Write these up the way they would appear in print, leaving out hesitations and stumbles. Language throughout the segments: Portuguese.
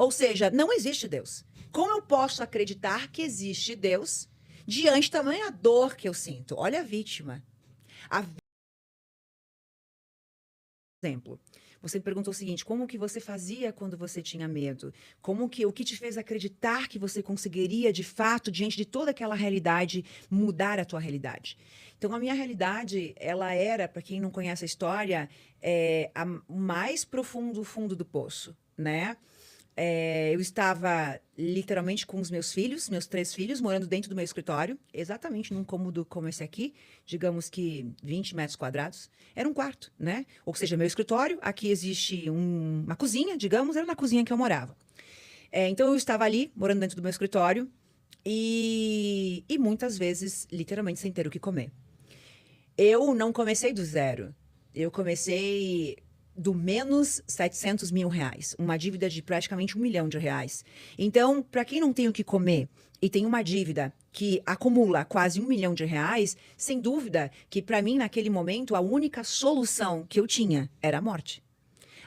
Ou seja, não existe Deus. Como eu posso acreditar que existe Deus diante da tamanha dor que eu sinto? Olha a vítima. Exemplo, você me perguntou o seguinte: como que você fazia quando você tinha medo? O que te fez acreditar que você conseguiria, de fato, diante de toda aquela realidade, mudar a tua realidade? Então, a minha realidade, ela era, para quem não conhece a história, o mais profundo fundo do poço, né? Eu estava literalmente com os meus 3 filhos, morando dentro do meu escritório, exatamente num cômodo como esse aqui, digamos que 20 metros quadrados. Era um quarto, né? Ou seja, meu escritório, aqui existe uma cozinha, digamos, era na cozinha que eu morava. Então eu estava ali, morando dentro do meu escritório, e muitas vezes, literalmente, sem ter o que comer. Eu não comecei do zero. Eu comecei do menos 700 mil reais, uma dívida de praticamente R$ 1 milhão. Então, para quem não tem o que comer e tem uma dívida que acumula quase R$ 1 milhão, sem dúvida que para mim, naquele momento, a única solução que eu tinha era a morte.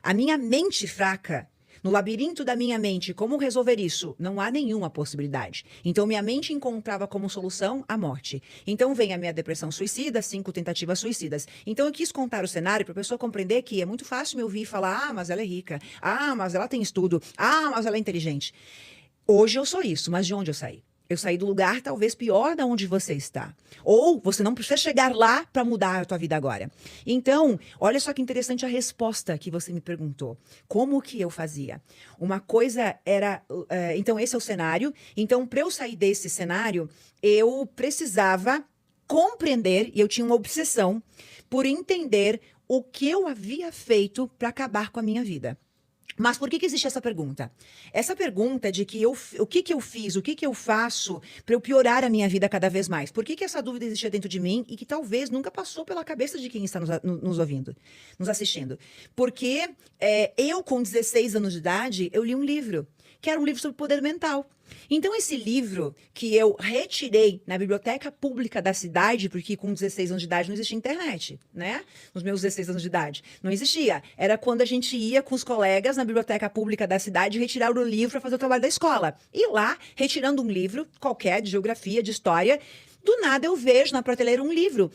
A minha mente fraca, no labirinto da minha mente, como resolver isso? Não há nenhuma possibilidade. Então, minha mente encontrava como solução a morte. Então, vem a minha depressão suicida, 5 tentativas suicidas. Então, eu quis contar o cenário para a pessoa compreender que é muito fácil me ouvir e falar: ah, mas ela é rica. Ah, mas ela tem estudo. Ah, mas ela é inteligente. Hoje eu sou isso, mas de onde eu saí? Eu saí do lugar talvez pior da onde você está. Ou você não precisa chegar lá para mudar a tua vida agora. Então, olha só que interessante a resposta que você me perguntou. Como que eu fazia? Uma coisa era... então, esse é o cenário. Então, para eu sair desse cenário, eu precisava compreender, e eu tinha uma obsessão por entender o que eu havia feito para acabar com a minha vida. Mas por que existe essa pergunta? Essa pergunta de que o que eu fiz, o que eu faço para eu piorar a minha vida cada vez mais? Por que essa dúvida existia dentro de mim e que talvez nunca passou pela cabeça de quem está nos ouvindo, nos assistindo? Porque eu, com 16 anos de idade, eu li um livro, que era um livro sobre poder mental. Então, esse livro que eu retirei na biblioteca pública da cidade, porque com 16 anos de idade não existia internet, né? Nos meus 16 anos de idade. Não existia. Era quando a gente ia com os colegas na biblioteca pública da cidade retirar o livro para fazer o trabalho da escola. E lá, retirando um livro qualquer, de geografia, de história, do nada eu vejo na prateleira um livro.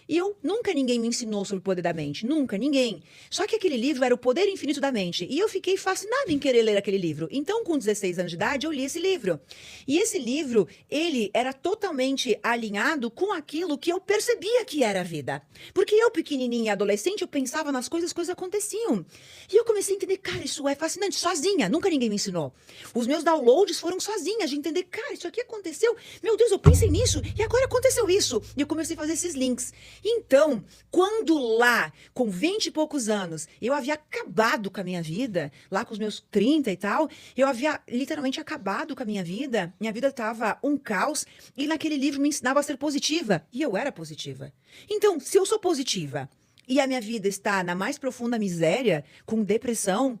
E nunca ninguém me ensinou sobre o poder da mente. Nunca, ninguém. Só que aquele livro era O Poder Infinito da Mente. E eu fiquei fascinada em querer ler aquele livro. Então, com 16 anos de idade, eu li esse livro. E esse livro, ele era totalmente alinhado com aquilo que eu percebia que era a vida. Porque eu, pequenininha e adolescente, eu pensava nas coisas, as coisas aconteciam. E eu comecei a entender, cara, isso é fascinante, sozinha. Nunca ninguém me ensinou. Os meus downloads foram sozinhas, de entender, cara, isso aqui aconteceu. Meu Deus, eu pensei nisso e agora aconteceu isso. E eu comecei a fazer esses links. Então, quando lá, com 20 e poucos anos, eu havia acabado com a minha vida, lá com os meus 30 e tal, eu havia literalmente acabado com a minha vida estava um caos, e naquele livro me ensinava a ser positiva, e eu era positiva. Então, se eu sou positiva, e a minha vida está na mais profunda miséria, com depressão,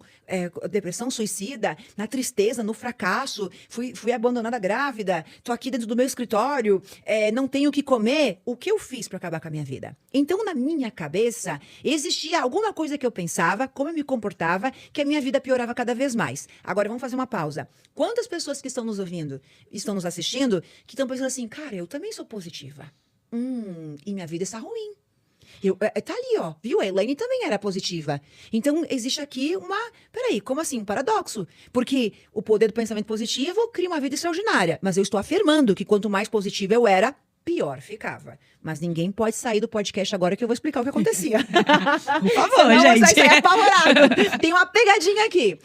depressão suicida, na tristeza, no fracasso, fui abandonada grávida, tô aqui dentro do meu escritório, não tenho o que comer. O que eu fiz para acabar com a minha vida? Então, na minha cabeça, existia alguma coisa que eu pensava, como eu me comportava, que a minha vida piorava cada vez mais. Agora, vamos fazer uma pausa. Quantas pessoas que estão nos ouvindo, estão nos assistindo, que estão pensando assim, cara, eu também sou positiva. E minha vida está ruim. Tá ali, ó, viu? A Elaine também era positiva. Então, existe aqui peraí, como assim? Um paradoxo. Porque o poder do pensamento positivo cria uma vida extraordinária. Mas eu estou afirmando que quanto mais positiva eu era, pior ficava. Mas ninguém pode sair do podcast agora que eu vou explicar o que acontecia. Por favor, senão gente. você sai apavorado. Tem uma pegadinha aqui.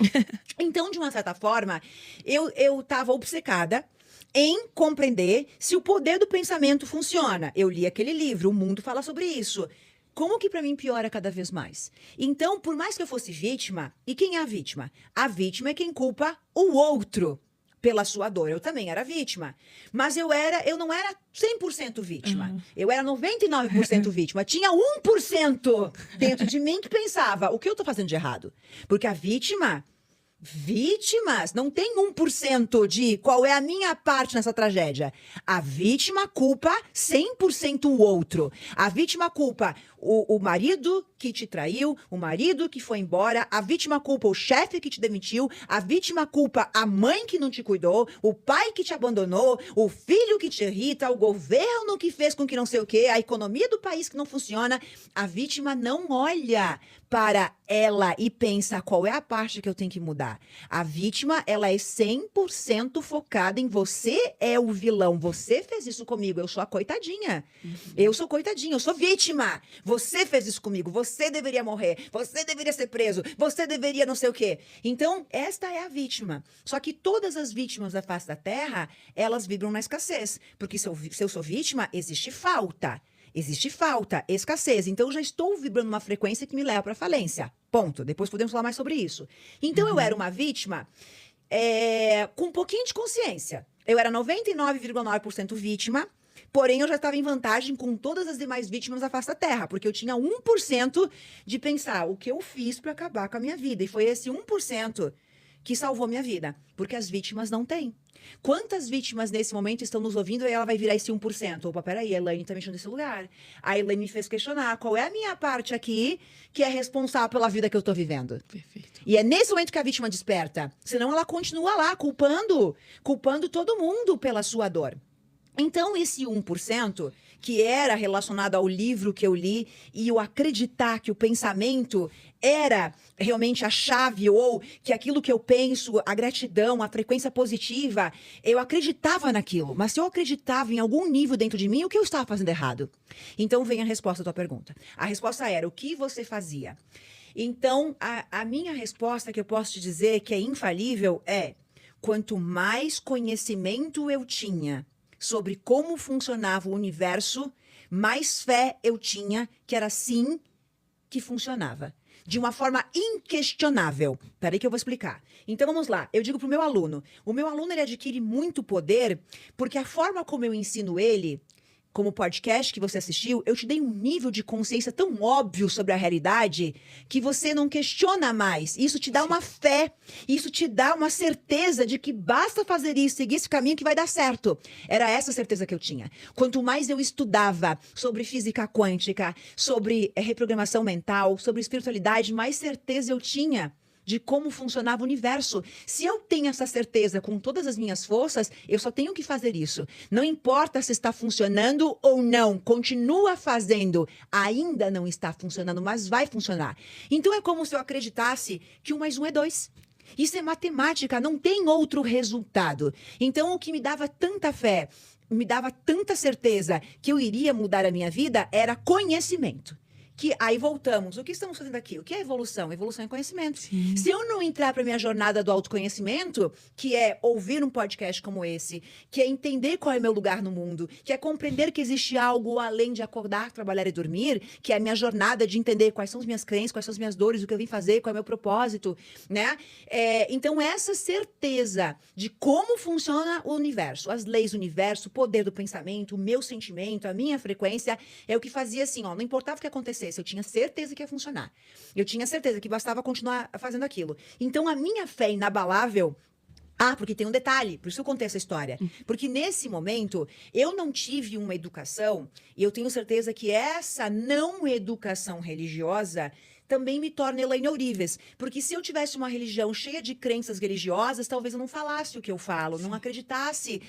Então, de uma certa forma, eu tava obcecada em compreender se o poder do pensamento funciona. Eu li aquele livro, O Mundo Fala Sobre Isso. Como que para mim piora cada vez mais? Então, por mais que eu fosse vítima, e quem é a vítima? A vítima é quem culpa o outro pela sua dor. Eu também era vítima. Mas eu não era 100% vítima. Eu era 99% vítima. Tinha 1% dentro de mim que pensava, o que eu tô fazendo de errado? Porque a vítima, Vítimas? Não tem 1% de qual é a minha parte nessa tragédia. A vítima culpa 100% o outro. A vítima culpa o marido que te traiu, o marido que foi embora, a vítima culpa o chefe que te demitiu, a vítima culpa a mãe que não te cuidou, o pai que te abandonou, o filho que te irrita, o governo que fez com que não sei o quê, a economia do país que não funciona. A vítima não olha para ela e pensa qual é a parte que eu tenho que mudar. A vítima, ela é 100% focada em você é o vilão. Você fez isso comigo, eu sou a coitadinha. Eu sou coitadinha, eu sou vítima. Você fez isso comigo, você deveria morrer, você deveria ser preso, você deveria não sei o quê. Então, esta é a vítima. Só que todas as vítimas da face da Terra, elas vibram na escassez. Porque se eu sou vítima, existe falta. Existe falta, escassez. Então, eu já estou vibrando uma frequência que me leva para falência. Ponto. Depois podemos falar mais sobre isso. Então, eu era uma vítima com um pouquinho de consciência. Eu era 99,9% vítima, porém eu já estava em vantagem com todas as demais vítimas da face da Terra, porque eu tinha 1% de pensar o que eu fiz para acabar com a minha vida. E foi esse 1% que salvou minha vida, porque as vítimas não têm. Quantas vítimas nesse momento estão nos ouvindo e ela vai virar esse 1%? Opa, peraí, a Elaine tá mexendo nesse lugar. A Elaine me fez questionar qual é a minha parte aqui que é responsável pela vida que eu tô vivendo. Perfeito. E é nesse momento que a vítima desperta. Senão ela continua lá, culpando todo mundo pela sua dor. Então, esse 1%, que era relacionado ao livro que eu li, e eu acreditar que o pensamento era realmente a chave, ou que aquilo que eu penso, a gratidão, a frequência positiva, eu acreditava naquilo. Mas se eu acreditava em algum nível dentro de mim, o que eu estava fazendo errado? Então, vem a resposta à tua pergunta. A resposta era, o que você fazia? Então, a minha resposta que eu posso te dizer, que é infalível, é: quanto mais conhecimento eu tinha sobre como funcionava o universo, mais fé eu tinha que era assim que funcionava. De uma forma inquestionável. Peraí que eu vou explicar. Então, vamos lá. Eu digo pro meu aluno. O meu aluno, ele adquire muito poder porque a forma como eu ensino ele, como podcast que você assistiu, eu te dei um nível de consciência tão óbvio sobre a realidade que você não questiona mais. Isso te dá uma fé, isso te dá uma certeza de que basta fazer isso, seguir esse caminho que vai dar certo. Era essa a certeza que eu tinha. Quanto mais eu estudava sobre física quântica, sobre reprogramação mental, sobre espiritualidade, mais certeza eu tinha de como funcionava o universo. Se eu tenho essa certeza com todas as minhas forças, eu só tenho que fazer isso. Não importa se está funcionando ou não, continua fazendo. Ainda não está funcionando, mas vai funcionar. Então é como se eu acreditasse que 1 mais 1 é 2. Isso é matemática, não tem outro resultado. Então o que me dava tanta fé, me dava tanta certeza que eu iria mudar a minha vida era conhecimento. Que aí voltamos. O que estamos fazendo aqui? O que é evolução? Evolução é conhecimento. Sim. Se eu não entrar para minha jornada do autoconhecimento, que é ouvir um podcast como esse, que é entender qual é meu lugar no mundo, que é compreender que existe algo além de acordar, trabalhar e dormir, que é a minha jornada de entender quais são as minhas crenças, quais são as minhas dores, o que eu vim fazer, qual é o meu propósito, né? Então, essa certeza de como funciona o universo, as leis do universo, o poder do pensamento, o meu sentimento, a minha frequência, é o que fazia assim, ó, não importava o que acontecesse, eu tinha certeza que ia funcionar. Eu tinha certeza que bastava continuar fazendo aquilo. Então, a minha fé inabalável. Porque tem um detalhe, por isso eu contei essa história. Porque nesse momento, eu não tive uma educação, e eu tenho certeza que essa não educação religiosa também me torna Elaine Ourives. Porque se eu tivesse uma religião cheia de crenças religiosas, talvez eu não falasse o que eu falo, não acreditasse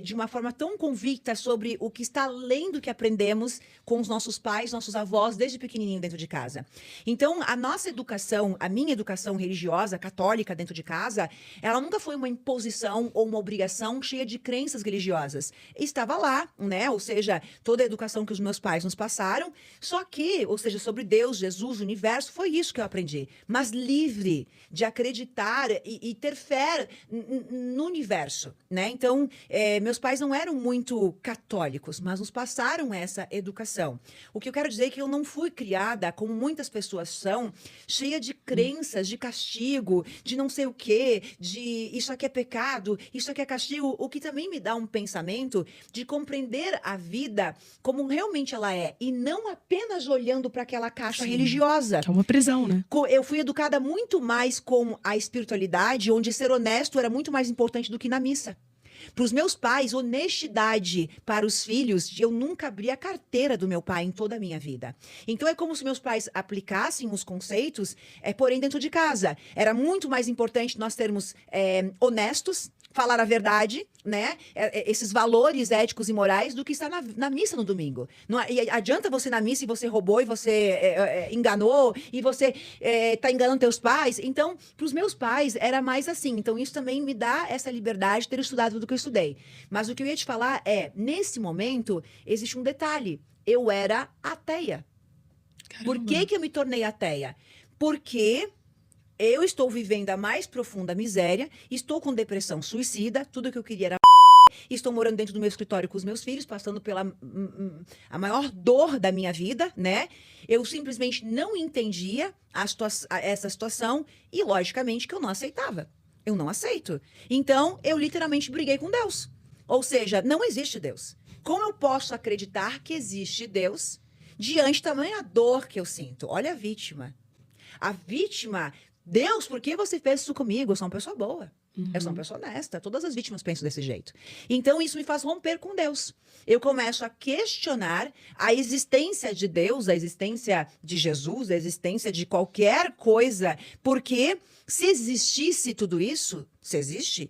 de uma forma tão convicta sobre o que está além do que aprendemos com os nossos pais, nossos avós, desde pequenininho dentro de casa. Então, a nossa educação, a minha educação religiosa, católica dentro de casa, ela nunca foi uma imposição ou uma obrigação cheia de crenças religiosas. Estava lá, né? Ou seja, toda a educação que os meus pais nos passaram, só que, ou seja, sobre Deus, Jesus, o universo, foi isso que eu aprendi. Mas livre de acreditar e ter fé no universo, né? Então, meus pais não eram muito católicos, mas nos passaram essa educação. O que eu quero dizer é que eu não fui criada, como muitas pessoas são, cheia de crenças, de castigo, de não sei o quê, de isso aqui é pecado, isso aqui é castigo, o que também me dá um pensamento de compreender a vida como realmente ela é, e não apenas olhando para aquela caixa religiosa. religiosa. Que é uma prisão, né? Eu fui educada muito mais com a espiritualidade, onde ser honesto era muito mais importante do que na missa. Para os meus pais, honestidade para os filhos, eu nunca abri a carteira do meu pai em toda a minha vida. Então é como se meus pais aplicassem os conceitos, porém dentro de casa. Era muito mais importante nós sermos honestos, falar a verdade, né? Esses valores éticos e morais do que estar na missa no domingo. Não adianta você ir na missa e você roubou e você enganou e você tá enganando teus pais. Então, para os meus pais era mais assim. Então, isso também me dá essa liberdade de ter estudado tudo que eu estudei. Mas o que eu ia te falar nesse momento, existe um detalhe. Eu era ateia. Caramba. Por que eu me tornei ateia? Porque eu estou vivendo a mais profunda miséria, estou com depressão suicida, tudo que eu queria era estou morando dentro do meu escritório com os meus filhos, passando pela a maior dor da minha vida, né? Eu simplesmente não entendia essa situação e, logicamente, que eu não aceitava. Eu não aceito. Então, eu literalmente briguei com Deus. Ou seja, não existe Deus. Como eu posso acreditar que existe Deus diante da tamanha dor que eu sinto? Olha a vítima. A vítima... Deus, por que você fez isso comigo? Eu sou uma pessoa boa. Eu sou uma pessoa honesta. Todas as vítimas pensam desse jeito. Então, isso me faz romper com Deus. Eu começo a questionar a existência de Deus, a existência de Jesus, a existência de qualquer coisa. Porque se existisse tudo isso, se existe,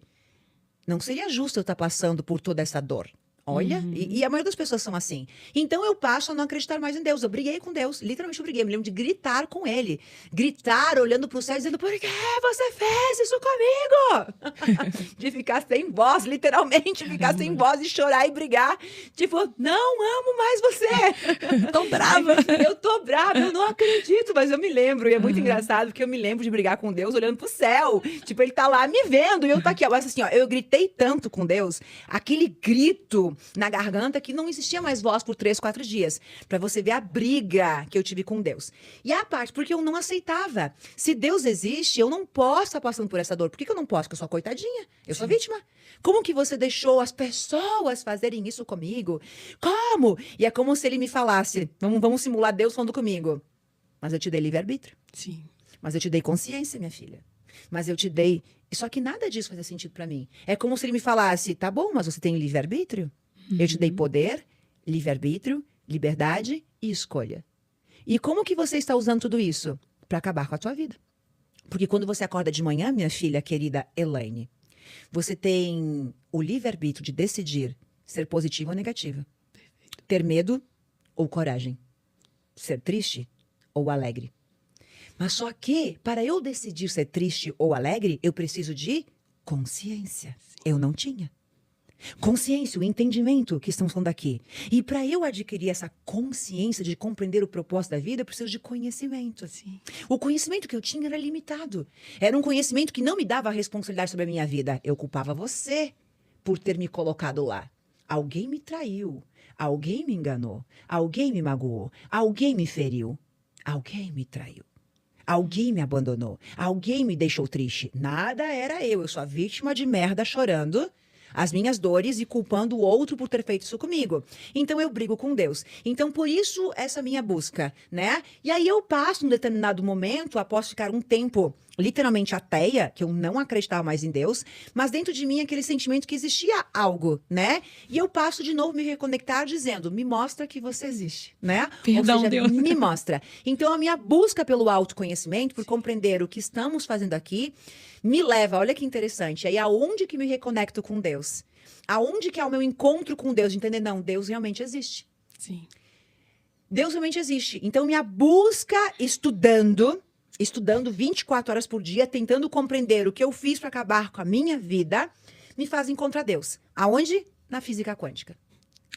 não seria justo eu estar passando por toda essa dor. Olha, e a maioria das pessoas são assim. Então eu passo a não acreditar mais em Deus. Eu briguei com Deus, literalmente eu briguei. Eu me lembro de gritar com ele. Gritar, olhando pro céu, dizendo, por que você fez isso comigo? De ficar sem voz, literalmente, ficar sem voz e chorar e brigar. Tipo, não amo mais você. Tô brava. Eu tô brava, eu não acredito, mas eu me lembro. E é muito engraçado, porque eu me lembro de brigar com Deus olhando pro céu. Tipo, ele tá lá me vendo e eu tô aqui. Mas assim, ó, eu gritei tanto com Deus, aquele grito na garganta que não existia mais voz por 3, 4 dias. Pra você ver a briga que eu tive com Deus. E a parte, porque eu não aceitava. Se Deus existe, eu não posso estar passando por essa dor. Por que eu não posso? Porque eu sou coitadinha. Eu sou vítima. Como que você deixou as pessoas fazerem isso comigo? Como? E é como se ele me falasse, vamos simular Deus falando comigo. Mas eu te dei livre-arbítrio. Sim. Mas eu te dei consciência, minha filha. Mas eu te dei... Só que nada disso fazia sentido pra mim. É como se ele me falasse, tá bom, mas você tem livre-arbítrio? Eu te dei poder, livre-arbítrio, liberdade e escolha. E como que você está usando tudo isso? Para acabar com a tua vida. Porque quando você acorda de manhã, minha filha querida Elaine, você tem o livre-arbítrio de decidir ser positiva ou negativa. Ter medo ou coragem. Ser triste ou alegre. Mas só que, para eu decidir ser triste ou alegre, eu preciso de consciência. Eu não tinha. Consciência, o entendimento que estamos falando aqui. E para eu adquirir essa consciência de compreender o propósito da vida, eu preciso de conhecimento. Sim. O conhecimento que eu tinha era limitado. Era um conhecimento que não me dava a responsabilidade sobre a minha vida. Eu culpava você por ter me colocado lá. Alguém me traiu. Alguém me enganou. Alguém me magoou. Alguém me feriu. Alguém me traiu. Alguém me abandonou. Alguém me deixou triste. Nada era eu. Eu sou a vítima de merda chorando as minhas dores e culpando o outro por ter feito isso comigo. Então eu brigo com Deus. Então por isso essa minha busca, né? E aí eu passo um determinado momento, após ficar um tempo literalmente ateia, que eu não acreditava mais em Deus, mas dentro de mim aquele sentimento que existia algo, né? E eu passo de novo me reconectar dizendo, me mostra que você existe, né? Perdão, ou seja, Deus. me mostra. Então a minha busca pelo autoconhecimento, por compreender o que estamos fazendo aqui, me leva, olha que interessante, aí aonde que me reconecto com Deus? Aonde que é o meu encontro com Deus? De entender, não, Deus realmente existe. Sim. Deus realmente existe. Então, minha busca estudando 24 horas por dia, tentando compreender o que eu fiz para acabar com a minha vida, me faz encontrar Deus. Aonde? Na física quântica.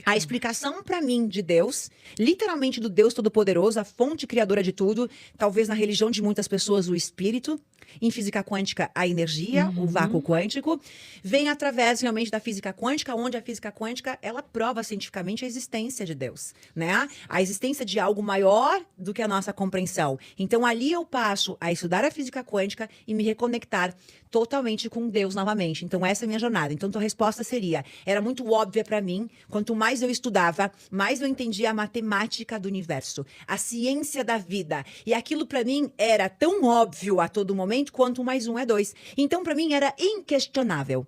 A explicação para mim de Deus, literalmente do Deus Todo-Poderoso, a fonte criadora de tudo, talvez na religião de muitas pessoas o espírito, em física quântica a energia, o vácuo quântico, vem através realmente da física quântica, onde a física quântica, ela prova cientificamente a existência de Deus, né? A existência de algo maior do que a nossa compreensão. Então ali eu passo a estudar a física quântica e me reconectar totalmente com Deus novamente. Então, essa é a minha jornada. Então, tua resposta seria, era muito óbvia para mim, quanto mais eu estudava, mais eu entendia a matemática do universo, a ciência da vida. E aquilo para mim era tão óbvio a todo momento quanto 1 mais 1 é 2. Então, para mim, era inquestionável.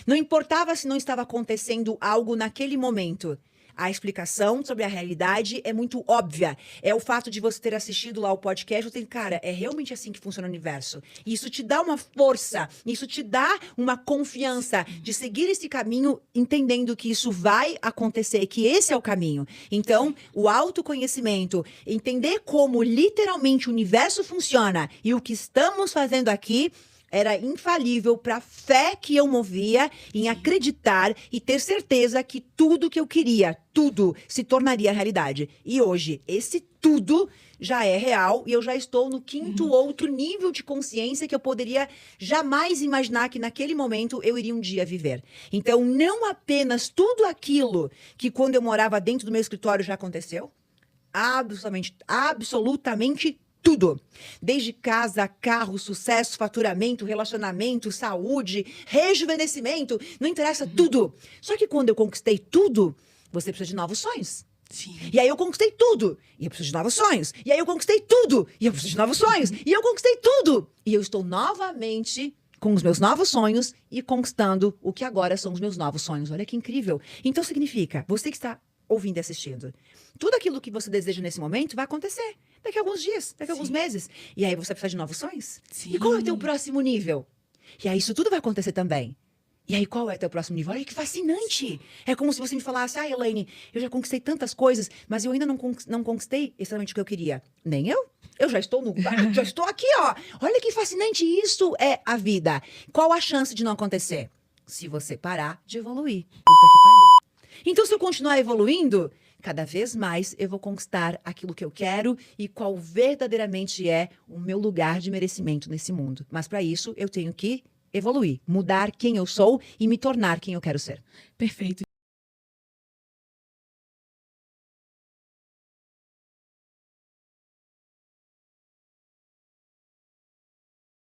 Não importava se não estava acontecendo algo naquele momento. A explicação sobre a realidade é muito óbvia. É o fato de você ter assistido lá o podcast, você tem, cara, é realmente assim que funciona o universo. E isso te dá uma força, isso te dá uma confiança de seguir esse caminho, entendendo que isso vai acontecer, que esse é o caminho. Então, o autoconhecimento, entender como literalmente o universo funciona e o que estamos fazendo aqui, era infalível para a fé que eu movia em acreditar e ter certeza que tudo que eu queria, tudo, se tornaria realidade. E hoje, esse tudo já é real e eu já estou no 5º outro nível de consciência que eu poderia jamais imaginar que naquele momento eu iria um dia viver. Então, não apenas tudo aquilo que quando eu morava dentro do meu escritório já aconteceu, absolutamente tudo. Desde casa, carro, sucesso, faturamento, relacionamento, saúde, rejuvenescimento, não interessa tudo. Só que quando eu conquistei tudo, você precisa de novos sonhos. Sim. E aí eu conquistei tudo, e eu preciso de novos sonhos. E aí eu conquistei tudo, e eu preciso de novos sonhos. E eu conquistei tudo. E eu estou novamente com os meus novos sonhos e conquistando o que agora são os meus novos sonhos. Olha que incrível. Então significa, você que está ouvindo e assistindo, tudo aquilo que você deseja nesse momento vai acontecer daqui a alguns dias, daqui a alguns meses. E aí você precisa de novos sonhos? Sim. E qual é o teu próximo nível? E aí isso tudo vai acontecer também. E aí qual é o teu próximo nível? Olha que fascinante! É como se você me falasse, Elaine, eu já conquistei tantas coisas, mas eu ainda não conquistei exatamente o que eu queria. Nem eu. Eu já estou já estou aqui, ó. Olha que fascinante, isso é a vida. Qual a chance de não acontecer? Se você parar de evoluir. Puta que pariu. Então, se eu continuar evoluindo, cada vez mais eu vou conquistar aquilo que eu quero e qual verdadeiramente é o meu lugar de merecimento nesse mundo. Mas para isso eu tenho que evoluir, mudar quem eu sou e me tornar quem eu quero ser. Perfeito.